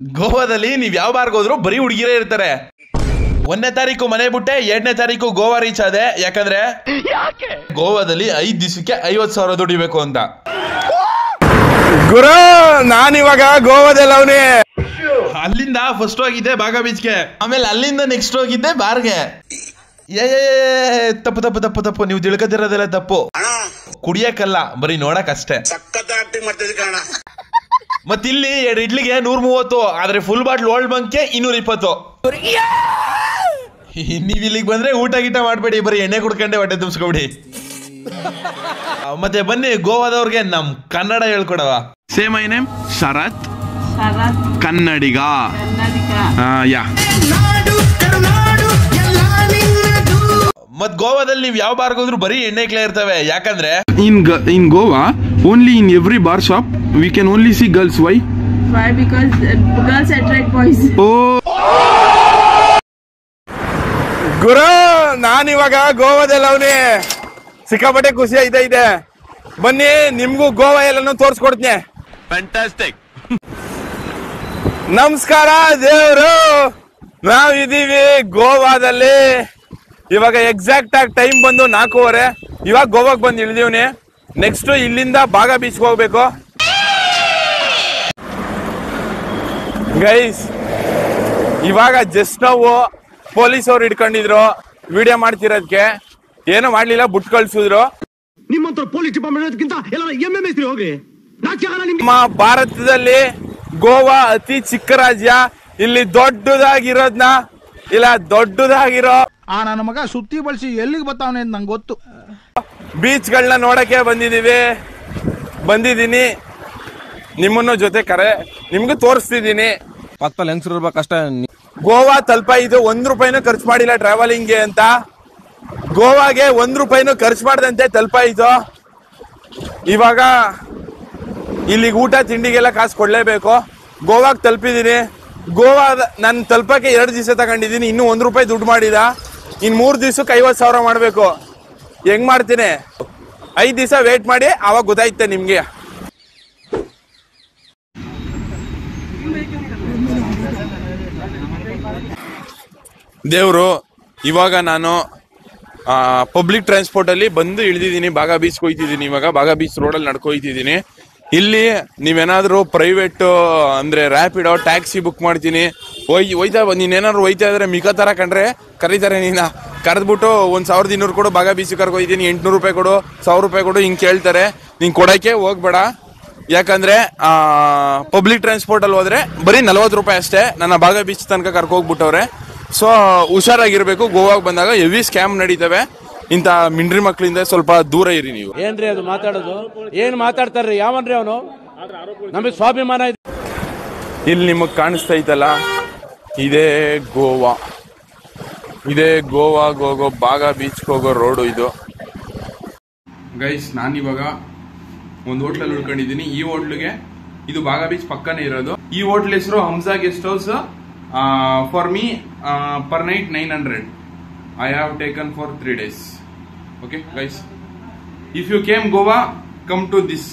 ಗೋವಾದಲ್ಲಿ ನೀವ್ ಯಾವ ಬಾರ್ಗೆ ಹೋದ್ರು ಬರೀ ಹುಡುಗಿರೇ ಇರ್ತಾರೆ. 1ನೇ ತಾರೀಕು ಮನೆ ಬಿಟ್ಟೆ, 2ನೇ ತಾರೀಕು ಗೋವಾ ರೀಚ್ ಆದೆ. ಯಾಕಂದ್ರೆ ಗೋವಾದಲ್ಲಿ 5 ದಿವಸಕ್ಕೆ 50,000 ದುಡಿಬೇಕು ಅಂತ. ಗುರು ನಾನಿವಾಗ ಗೋವಾದಲ್ಲಿ ಅವನೇ. ಅಲ್ಲಿಂದ ಫಸ್ಟ್ ಹೋಗಿದ್ದೆ ಬಾಗಾ ಬೀಚ್ಗೆ, ಆಮೇಲೆ ಅಲ್ಲಿಂದ ನೆಕ್ಸ್ಟ್ ಹೋಗಿದ್ದೆ ಬಾರ್ಗೆ. ತಪ್ಪು ತಪ್ಪು ತಪ್ಪು ತಪ್ಪು, ನೀವು ತಿಳ್ಕೊತಿರೋದೆಲ್ಲ ತಪ್ಪು. ಕುಡಿಯಕ್ಕಲ್ಲ, ಬರೀ ನೋಡಕ್ ಅಷ್ಟೇ. ಮತ್ತಿಲ್ಲಿ 2 ಇಡ್ಲಿಗೆ 130, ಆದ್ರೆ ಫುಲ್ ಬಾಟ್ಲ್ ಓಲ್ಡ್ ಬಂಕ್ಗೆ 220. ನೀವ್ ಇಲ್ಲಿಗೆ ಬಂದ್ರೆ ಊಟ ಗೀಟ ಮಾಡ್ಬೇಡಿ, ಬರೀ ಎಣ್ಣೆ ಕುಡ್ಕೊಂಡೆ ಹೊಟ್ಟೆ ತುಂಬಿಸ್ಕೊಬಿಡಿ. ಮತ್ತೆ ಬನ್ನಿ ಗೋವಾದವ್ರಿಗೆ ನಮ್ ಕನ್ನಡ ಹೇಳ್ಕೊಡವ. ಸೇಮ್ ಮೈ ನೇಮ್ ಶರತ್, ಕನ್ನಡಿಗ. ಯಾ ಮತ್ ಗೋವಾದಲ್ಲಿ ನೀವು ಯಾವ ಬಾರ್ಗೆ ಹೋದ್ರು ಬರೀ ಎಣ್ಣೆಕ್ಲೇ ಇರ್ತವೆ. ಯಾಕಂದ್ರೆ in Goa only in every bar shop we can only see girls. Why? Because girls attract boys. ಗುರು ನಾನಿವಾಗ ಗೋವಾದಲ್ಲಿ ಅವನೇ. ಸಿಕ್ಕಾಪಟ್ಟೆ ಖುಷಿ ಇದೆ. ಬನ್ನಿ ನಿಮ್ಗೂ ಗೋವಾ ಎಲ್ಲಾನು ತೋರ್ಸ್ಕೊಡ್ತೀನಿ. ಫ್ಯಾಂಟಾಸ್ಟಿಕ್. ನಮಸ್ಕಾರ ದೇವ್ರು, ನಾವಿದೀವಿ ಗೋವಾದಲ್ಲಿ. ಇವಾಗ ಎಕ್ಸಾಕ್ಟ್ ಆಗಿ ಟೈಮ್ ಬಂದು 4:15. ಇವಾಗ ಗೋವಾಕ್ ಬಂದು ಇಳಿದೀವ್ನಿ. ನೆಕ್ಸ್ಟ್ ಇಲ್ಲಿಂದ ಬಾಗಾ ಬೀಚ್ಗೆ ಹೋಗ್ಬೇಕು. ಗೈಸ್ ಇವಾಗ ಜಸ್ಟ್ ನಾವು ಪೊಲೀಸ್ ಅವ್ರು ಹಿಡ್ಕೊಂಡಿದ್ರು ವಿಡಿಯೋ ಮಾಡ್ತಿರೋದಕ್ಕೆ. ಏನೋ ಮಾಡ್ಲಿಲ್ಲ, ಬುಟ್ ಕಳ್ಸಿದ್ರು. ನಿಮ್ಮಂತ ಪೊಲೀಸ್ ಡಿಪಾರ್ಟ್ಮೆಂಟ್ ಹೋಗ್ರಿ. ನಮ್ಮ ಭಾರತದಲ್ಲಿ ಗೋವಾ ಅತಿ ಚಿಕ್ಕ ರಾಜ್ಯ. ಇಲ್ಲಿ ದೊಡ್ಡದಾಗಿರೋದ್ನ ದೊಡ್ಡದಾಗಿರೋ ನನ್ನ ಮಗ ಸುತ್ತಿ ಬಳಸಿ ಎಲ್ಲಿಗೆ ಬರ್ತಾವನೆ ಅಂತ ನಂಗೆ ಗೊತ್ತು. ಬೀಚ್ಗಳನ್ನ ನೋಡಕ್ಕೆ ಬಂದಿದ್ದೀನಿ. ನಿಮ್ಮನ್ನು ಜೊತೆ ನಿಮ್ಗೆ ತೋರಿಸ್ತಿದ್ದೀನಿ. ಕಷ್ಟ. ಗೋವಾ ತಲುಪಾಯಿತು. 1 ರೂಪಾಯಿನೂ ಖರ್ಚು ಮಾಡಿಲ್ಲ ಟ್ರಾವೆಲಿಂಗ್ಗೆ ಅಂತ. ಗೋವಾಗೆ 1 ರೂಪಾಯಿನೂ ಖರ್ಚು ಮಾಡದಂತೆ ತಲುಪಾಯಿತು. ಇವಾಗ ಇಲ್ಲಿಗೆ ಊಟ ತಿಂಡಿಗೆಲ್ಲ ಕಾಸು ಕೊಡ್ಲೇಬೇಕು. ಗೋವಾಗೆ ತಲುಪಿದ್ದೀನಿ. ಗೋವಾ ನಾನು ತಲುಪಕ್ಕೆ 2 ದಿವಸ ತಗೊಂಡಿದ್ದೀನಿ. ಇನ್ನೂ 1 ರೂಪಾಯಿ ದುಡ್ಡು ಮಾಡಿದ. ಇನ್ನು 3 ದಿವಸಕ್ಕೆ 50,000 ಮಾಡಬೇಕು. ಹೆಂಗ್ ಮಾಡ್ತೀನಿ? 5 ದಿವಸ ವೇಟ್ ಮಾಡಿ, ಆವಾಗ ಗೊತ್ತಾಯ್ತೆ ನಿಮ್ಗೆ. ದೇವ್ರು ಇವಾಗ ನಾನು ಪಬ್ಲಿಕ್ ಟ್ರಾನ್ಸ್ಪೋರ್ಟ್ ಅಲ್ಲಿ ಬಂದು ಇಳಿದಿದ್ದೀನಿ. ಬಾಗಾ ಬೀಚ್ ಹೋಯ್ತಿದ್ದೀನಿ. ಇವಾಗ ಬಾಗಾ ಬೀಚ್ ರೋಡಲ್ಲಿ ನಡ್ಕೋಯ್ತಿದ್ದೀನಿ. ಇಲ್ಲಿ ನೀವೇನಾದ್ರೂ ಪ್ರೈವೇಟ್ ಅಂದ್ರೆ ರ್ಯಾಪಿಡೋ ಟ್ಯಾಕ್ಸಿ ಬುಕ್ ಮಾಡ್ತೀನಿ, ನೀನೇನಾದ್ರು ಹೋಯ್ತಾ ಇದ್ರೆ ಮಿಕಾ ತರ ಕಂಡ್ರೆ ಕರೀತಾರೆ. ಕರೆದ್ಬಿಟ್ಟು 1,200 ಕೊಡು, ಬಾಗಾ ಬೀಚ್ ಕರ್ಕೋಯ್ತೀನಿ, 800 ರೂಪಾಯಿ ಕೊಡು, 1,000 ರೂಪಾಯಿ ಕೊಡು, ಹಿಂಗೆ ಕೇಳ್ತಾರೆ. ನೀನ್ ಕೊಡಕ್ಕೆ ಹೋಗ್ಬೇಡ. ಯಾಕಂದ್ರೆ ಪಬ್ಲಿಕ್ ಟ್ರಾನ್ಸ್ಪೋರ್ಟ್ ಅಲ್ಲಿ ಹೋದ್ರೆ ಬರೀ 40 ರೂಪಾಯಿ ಅಷ್ಟೇ. ನನ್ನ ಬಾಗಾ ಬೀಚ್ ತನಕ ಕರ್ಕೋಗ್ಬಿಟ್ಟವ್ರೆ. ಸೊ ಹುಷಾರಾಗಿರ್ಬೇಕು. ಗೋವಾಗೆ ಬಂದಾಗ ಹೆವಿ ಸ್ಕ್ಯಾಮ್ ನಡೀತವೆ. ಇಂತ ಮಿಂಡ್ರಿ ಮಕ್ಕಳಿಂದ ಸ್ವಲ್ಪ ದೂರ ಇರಿ ನೀವು. ಏನ್ರಿ ಅದು ಮಾತಾಡೋದು? ಏನ್ ಮಾತಾಡ್ತಾರ್ರಿ? ಯಾವನ್ರಿ ಅವನು? ನಮಗೆ ಸ್ವಾಭಿಮಾನ ಇದೆ. ಇಲ್ಲಿ ನಿಮಗ್ ಕಾಣಿಸ್ತಾ ಐತಲ್ಲ, ಇದೇ ಗೋವಾ. ಹೋಗೋ ಬಾಗಾ ಬೀಚ್ ಹೋಗೋ ರೋಡು ಇದು. ಗೈಸ್ ನಾನಿವಾಗ ಒಂದು ಹೋಟ್ಲಲ್ಲಿ ಉಳ್ಕೊಂಡಿದ್ದೀನಿ. ಈ ಹೋಟ್ಲಿಗೆ ಇದು ಬಾಗಾ ಬೀಚ್ ಪಕ್ಕನೇ ಇರೋದು. ಈ ಹೋಟ್ಲ್ ಹೆಸರು Hamsa guest house. For me per night 900. I have taken for 3 days. Okay guys, if you came Goa, come to this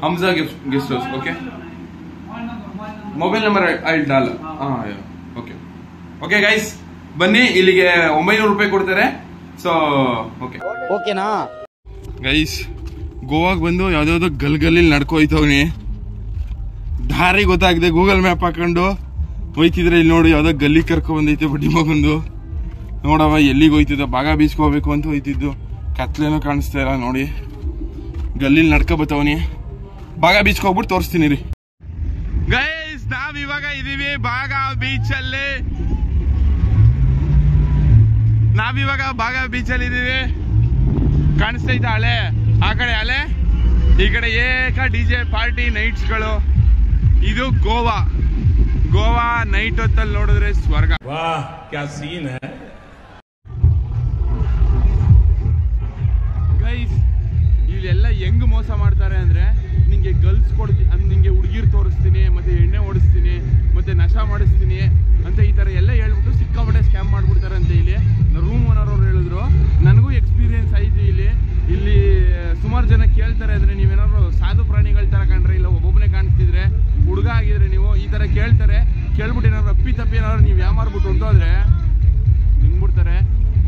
Hamza guest house. Okay, mobile number I'll dial. Okay guys, ಬನ್ನಿ. ಇಲ್ಲಿಗೆ 900 ರೂಪಾಯಿ ಕೊಡ್ತಾರೆ. So ಓಕೆನಾ guys? ಗೋವಾಗೆ ಬಂದು ಯಾವ್ದಾವ್ದೋ ಗಲ್ಲಿ ನಡ್ಕೋಯ್ತವ್ನಿ. ದಾರಿ ಗೊತ್ತಾಗದೆ Google map ಹಾಕೊಂಡು ಹೋಯ್ತಿದ್ರೆ ಇಲ್ಲಿ ನೋಡಿ ಯಾವ್ದೋ ಗಲ್ಲಿ ಕರ್ಕೊ ಬಂದೈತೆ ಬಡ್ಡಿ ಮಗಂದು. ನೋಡವ ಎಲ್ಲಿಗೆ ಹೋಯ್ತಿದ್ದ? ಬಾಗಾ ಬೀಚ್ಗೆ ಹೋಗ್ಬೇಕು ಅಂತ ಹೋಯ್ತಿದ್ದು. ಕತ್ಲೇನೋ ಕಾಣಿಸ್ತಾ ಇಲ್ಲ ನೋಡಿ. ಗಲ್ಲಿಲಿ ನಡ್ಕೊ ಬತ್ತವನಿ. ಬಾಗಾ ಬೀಚ್ಗೆ ಹೋಗ್ಬಿಟ್ಟು ತೋರಿಸ್ತೀನಿ ರೀ. ಗೈಸ್ ನಾವಿವಾಗ ಇದೀವಿ ಬಾಗಾ ಬೀಚ್ ಅಲ್ಲಿ. ಇದೀವಿ. ಕಾಣಿಸ್ತೈತ ಅಲೆ? ಆ ಕಡೆ ಅಲೆ, ಈ ಕಡೆ ಏಕ DJ ಪಾರ್ಟಿ ನೈಟ್ಸ್ಗಳು. ಇದು ಗೋವಾ ನೈಟ್ ಹೊತ್ತಲ್ಲಿ ನೋಡಿದ್ರೆ ಸ್ವರ್ಗ. ವಾಹ್ ಕ್ಯಾ ಸೀನ್ ಹೈ. ಗೈಸ್ ಇಲ್ಲೆಲ್ಲ ಹೆಂಗ್ ಮೋಸ ಮಾಡ್ತಾರೆ ಅಂದ್ರೆ, ನಿಂಗೆ ಗರ್ಲ್ಸ್ ಕೊಡ್ತೀನಿ, ನಿಂಗೆ ಹುಡುಗಿರ್ ತೋರಿಸ್ತೀನಿ, ಮತ್ತೆ ಎಣ್ಣೆ ಓಡಿಸ್ತೀನಿ, ಮತ್ತೆ ನಶಾ ಮಾಡಿಸ್ತೀನಿ ಅಂತ ಈ ತರ ಎಲ್ಲ ಹೇಳ್ಬಿಟ್ಟು ಸಿಕ್ಕಾಪಟ್ಟೆ ಸ್ಕ್ಯಾಮ್ ಮಾಡ್ಬಿಡ್ತಾರೆ ಅಂತ ಇಲ್ಲಿ ರೂಮ್ ಓನರ್ ಅವ್ರು ಹೇಳಿದ್ರು. ನನಗೂ ಎಕ್ಸ್ಪೀರಿಯನ್ಸ್ ಆಯ್ತು. ಇಲ್ಲಿ ಸುಮಾರು ಜನ ಕೇಳ್ತಾರೆ ಅಂದ್ರೆ ನೀವೇನಾದ್ರು ಸಾಧು ಪ್ರಾಣಿಗಳ ತರ ಕಂಡ್ರೆ, ಇಲ್ಲ ಒಬ್ಬೊಬ್ಬನೇ ಕಾಣಿಸ್ತಿದ್ರೆ, ಹುಡುಗ ಆಗಿದ್ರೆ ನೀವು ಈ ತರ ಕೇಳ್ತಾರೆ. ಕೇಳ್ಬಿಟ್ಟು ಏನಾದ್ರು ಅಪ್ಪಿ ತಪ್ಪಿ ಏನಾದ್ರು ನೀವು ಯಾಮಾರ್ಬಿಟ್ಟು ಹೊಂಟೋದ್ರೆ ನಿಂಗ್ಬಿಡ್ತಾರೆ.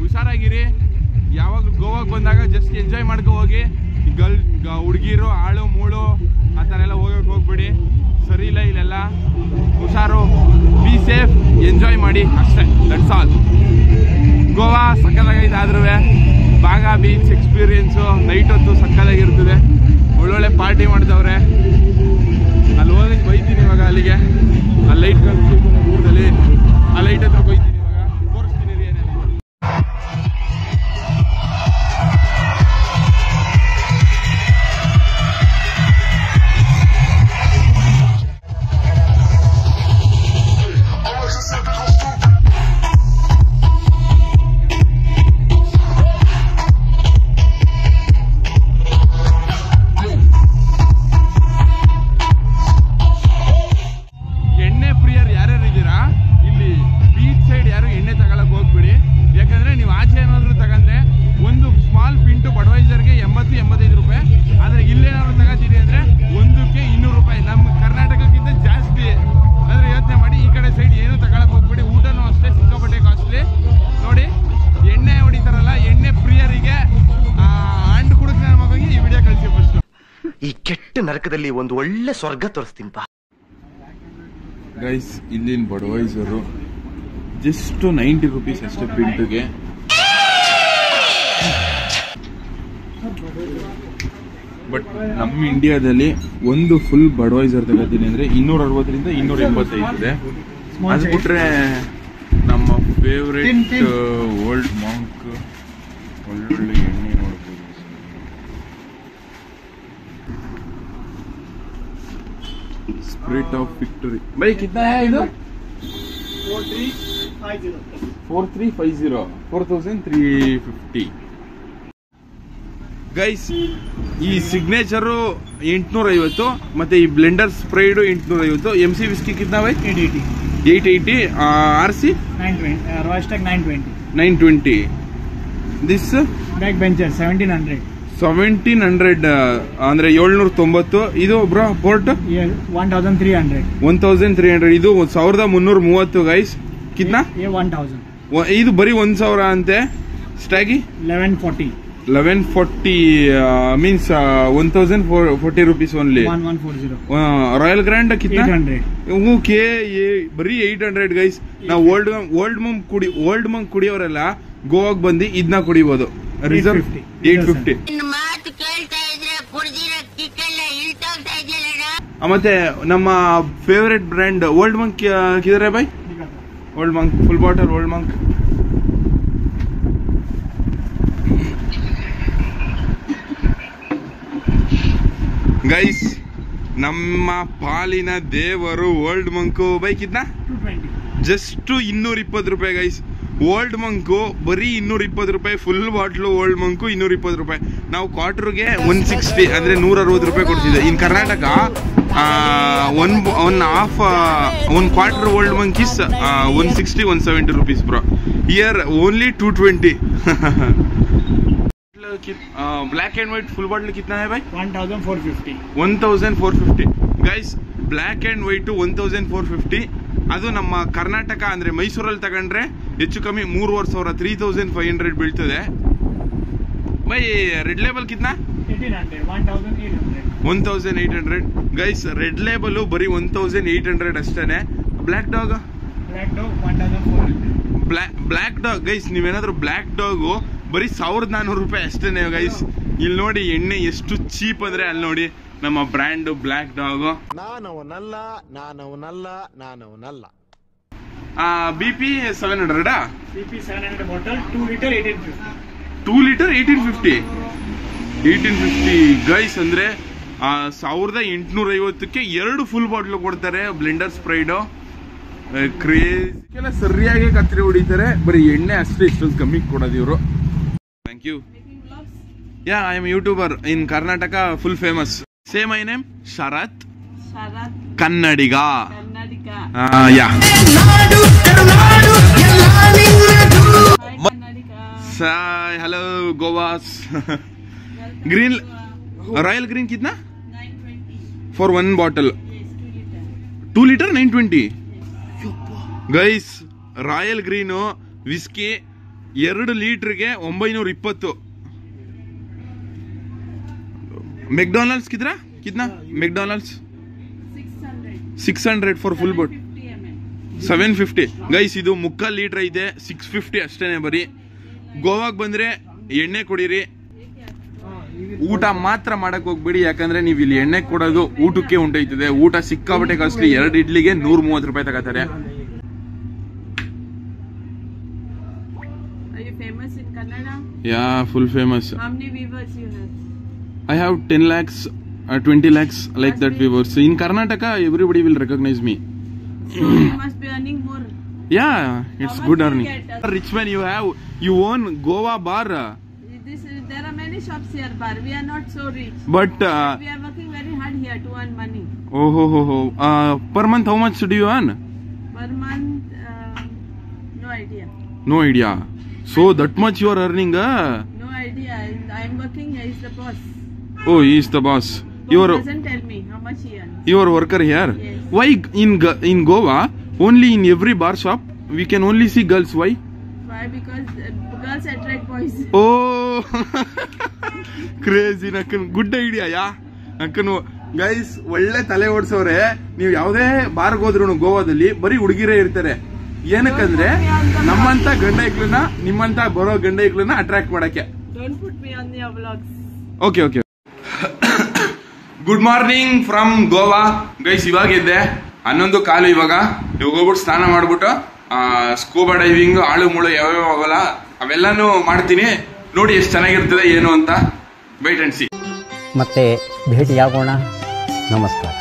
ಹುಷಾರಾಗಿರಿ. ಯಾವಾಗ ಗೋವಾಗೆ ಬಂದಾಗ ಜಸ್ಟ್ ಎಂಜಾಯ್ ಮಾಡ್ಕೊ ಹೋಗಿ. ಹುಡುಗಿರು ಆಳು ಮೂಳು ಆ ಥರ ಎಲ್ಲ ಹೋಗಕ್ಕೆ ಹೋಗ್ಬೇಡಿ, ಸರಿ ಇಲ್ಲ ಇಲ್ಲೆಲ್ಲ. ಹುಷಾರು, ಬಿ ಸೇಫ್, ಎಂಜಾಯ್ ಮಾಡಿ ಅಷ್ಟೇ, ದಟ್ಸ್ ಆಲ್. ಗೋವಾ ಸಕ್ಕತ್ತಾಗೈತೆ. ಆದ್ರೂ ಬಾಗಾ ಬೀಚ್ ಎಕ್ಸ್ಪೀರಿಯನ್ಸು ನೈಟ್ ಹೊತ್ತು ಸಕ್ಕತ್ತಾಗಿರ್ತದೆ. ಒಳ್ಳೊಳ್ಳೆ ಪಾರ್ಟಿ ಮಾಡಿದವ್ರೆ. ಅಲ್ಲಿ ಹೋಗಕ್ಕೆ ಬೈತೀನಿ ಇವಾಗ. ಅಲ್ಲಿಗೆ ಆ ಲೈಟ್ ಕಳಿಸ್ತೀನಿ ಊರದಲ್ಲಿ. ಆ ಲೈಟ್ ಹತ್ರ ಬೈತೀನಿ ಇವಾಗ. ತೋರಿಸ್ತೀನಿ ರೀ ಏನೇನು. ಈ ಕೆಟ್ಟ ನರಕದಲ್ಲಿ ಒಂದು ಒಳ್ಳೆ ಸ್ವರ್ಗ ತೋರಿಸ್ತೀನಿ ಬಾ. ಗೈಸ್, ಇಲ್ಲಿನ ಬಡವೈಸರು ಜಸ್ಟ್ 90 ರೂಪೀಸ್ ಅಷ್ಟೇ ಪಿಂಟ್ಗೆ. ಬಟ್ ನಮ್ಮ ಇಂಡಿಯಾದಲ್ಲಿ ಒಂದು ಫುಲ್ ಬಡವೈಸರ್ ತಗೋತೀನಿ ಅಂದ್ರೆ 260 ರಿಂದ 285 ಇದೆ. ಅದು ಬಿಟ್ರೆ ನಮ್ಮ ಫೇವ್ರೆಟ್ ಓಲ್ಡ್ ಮಾಂಕ್ ಒಳ್ಳೊಳ್ಳೆ ಎಣ್ಣೆ ನೋಡ್ಬೋದು. स्पिरिट ऑफ विक्ट्री भाई कितना है इधर 4350 4350 ಗೈಸ್. ಈ ಸಿಗ್ನೇಚರು 850 ಮತ್ತೆ ಈ ಬ್ಲೆಂಡರ್ ಸ್ಪ್ರೈಡ್ 850. MC ವಿಸ್ಕಿ कितना भाई 880 RC 920 Royal Stag 920 this back bencher 1700 ಅಂದ್ರೆ 790. ಇದು ಬ್ರೋ ಪೋರ್ಟ್ 1300 ಇದು 1330 ಗೈಸ್. ಕಿತ್ನಾ 1000 ಇದು ಬರೀ 1000 ಅಂತೆ. ಸ್ಟ್ಯಾಗಿ 1140 ಮೀನ್ಸ್ 1040 ರೂಪೀಸ್ ಓನ್ಲಿ. 1140 ರಾಯಲ್ ಕಿತ್ನಾ 800 ಓಕೆ. ಬರೀ 800 ಗೈಸ್. ನಾವು ಓಲ್ಡ್ ಮಂಕ್ ಕುಡಿಯೋರೆಲ್ಲ ಗೋವಾಗ್ ಬಂದು ಇದನ್ನ ಕುಡಿಬಹುದು. ರಿಸರ್ವ್ 850. ಮತ್ತೆ ನಮ್ಮ ಫೇವರೇಟ್ ಬ್ರ್ಯಾಂಡ್ ಓಲ್ಡ್ ಮಂಕ್ ಕಿಧರ್ buy Old Monk full bottle Old Monk. Guys, ನಮ್ಮ ಪಾಲಿನ ದೇವರು ಓಲ್ಡ್ ಮಂಕು ಬೈಕ್ ಇದ್ನ ಜಸ್ಟ್ 220 ರೂಪಾಯಿ ಗೈಸ್. ಓಲ್ಡ್ ಮಂಕು ಬರೀ 220 ರೂಪಾಯಿ. ಫುಲ್ ಬಾಟ್ಲು ಓಲ್ಡ್ ಮಂಕು 220 ರೂಪಾಯಿ. ನಾವು ಕ್ವಾರ್ಟರ್ಗೆ 160 ಅಂದ್ರೆ 160 ರೂಪಾಯಿ ಕೊಡ್ತಿದ್ದೆ. ಇನ್ Karnataka one quarter old monk is 160-170 rupees bro. Here only 220. Black and white full bottle कितना है भाई 1450 गाइस. Black and white 1450. ಅದು ನಮ್ಮ ಕರ್ನಾಟಕ ಅಂದ್ರೆ ಮೈಸೂರಲ್ಲಿ ತಗೊಂಡ್ರೆ ಹೆಚ್ಚು ಕಮ್ಮಿ 3500 3500 ಬೀಳ್ತದೆ. ಬೈ ರೆಡ್ ಲೇಬಲ್ ಕಿತ್ನಾ 1800 ಗೈಸ್. ರೆಡ್ ಲೇಬಲ್ ಬರೀ 1800 ಅಷ್ಟೇನೆ. Black Dog 1400. Black Dog guys, ನೀವೇನಾದ್ರೂ ಬ್ಲಾಕ್ ಡಾಗು ಬರೀ 1400 ರೂಪಾಯಿ ಅಷ್ಟೇನೆ ಗೈಸ್. ಇಲ್ಲಿ ನೋಡಿ ಎಣ್ಣೆ ಎಷ್ಟು ಚೀಪ್ ಅಂದ್ರೆ ಅಲ್ಲಿ ನೋಡಿ ನಮ್ಮ brand Black Dog. BP 700 bottle 2 litre 1850 guys. ಅಂದ್ರೆ 1850ಕ್ಕೆ 2 ಫುಲ್ ಬಾಟ್ಲ್ ಕೊಡ್ತಾರೆ ಬ್ಲೆಂಡರ್ ಸ್ಪ್ರೈಡ್. ಕ್ರೇಜ್ ಸರಿಯಾಗಿ ಕತ್ರಿ ಹೊಡಿತಾರೆ. ಬರೀ ಎಣ್ಣೆ ಅಷ್ಟೇ ಇಷ್ಟೊಂದು ಕಮ್ಮಿ ಕೊಡೋದು ಇವರು. Thank you. Yeah, I am YouTuber in Karnataka, full famous. Say my name, Sharath. Kannadiga. Yeah. Say hello, Goas. Royal green kitna? 920. For one bottle. 2 litre 920 ಗೈಸ್. ರಾಯಲ್ ಗ್ರೀನು ವಿಸ್ಕಿ 2 ಲೀಟರ್ಗೆ 920. ಮೆಕ್ಡೊನಾಲ್ಡ್ಸ್ ಕಿತ್ನಾ McDonald's 600 for full bottle 750 guys. ಇದು 3/4 litre ಇದೆ 650 ಅಷ್ಟೇನೆ ಬರೀ. ಗೋವಾಗ್ ಬಂದ್ರೆ ಎಣ್ಣೆ ಕೊಡಿರಿ, ಊಟ ಮಾತ್ರ ಮಾಡಕ್ ಹೋಗ್ಬೇಡಿ. ಯಾಕಂದ್ರೆ ನೀವು ಇಲ್ಲಿ ಎಣ್ಣೆ ಕೊಡೋದು ಊಟಕ್ಕೆ ಉಂಟೈತದೆ. ಊಟ ಸಿಕ್ಕಾಪಟ್ಟೆ ಕಾಸ್ಟ್ಲಿ. 2 ಇಡ್ಲಿಗೆ 130 ರೂಪಾಯಿ ತಗೋತಾರೆ. ಯಾ full famous. I have 10 lakhs, 20 lakhs like that viewers. In Karnataka, everybody will recognize me. So you must be earning more. Yeah, it's good earning. Rich man, you own Goa bar. There are many shops here, bar. We are not so rich. But we are working very hard here to earn money. Per month, how much do you earn? Per month, no idea. No idea. So that much you are earning? No idea. I am working here. He's the boss. Oh, he is the boss. He doesn't tell me how much he earns. You are worker here? Yes. Why in Goa, only in every bar shop, we can only see girls? Why? Why? Because girls attract boys. Oh, crazy. Good idea, yeah. ಅಕ್ಕನು guys ಒಳ್ಳೆ ತಲೆ ಓಡಿಸೋರೆ. ನೀವು ಯಾವುದೇ ಬಾರ್ಗೆ ಹೋದ್ರು ಗೋವಾದಲ್ಲಿ ಬರೀ ಹುಡುಗಿರೇ ಇರ್ತಾರೆ. ಏನಕ್ಕಂದ್ರೆ ನಮ್ಮಂತ ಗಂಡ ಐಕ್ಳನ್ನ ನಿಮ್ಮಂತ ಬರೋ ಗಂಡ ಐಕ್ಳನ್ನ ಅಟ್ರಾಕ್ಟ್ ಮಾಡಕ್ಕೆ. Don't put me on your vlogs. Okay. Good morning from Goa guys. ಇವಾಗಿದ್ದೆ 11 ಕಾಲು. ಇವಾಗ ಹೋಗ್ಬಿಟ್ಟು ಸ್ನಾನ ಮಾಡ್ಬಿಟ್ಟು ಸ್ಕೂಬಾ ಡೈವಿಂಗ್ ಆಳು ಮುಳು ಯಾವ್ಯಾವ ಆಗಲ್ಲ ಅವೆಲ್ಲಾನು ಮಾಡ್ತೀನಿ. ನೋಡಿ ಎಷ್ಟು ಚೆನ್ನಾಗಿರ್ತದೆ ಏನು ಅಂತ. Wait and see. ಮತ್ತೆ ಭೇಟಿಯಾಗೋಣ. ನಮಸ್ಕಾರ.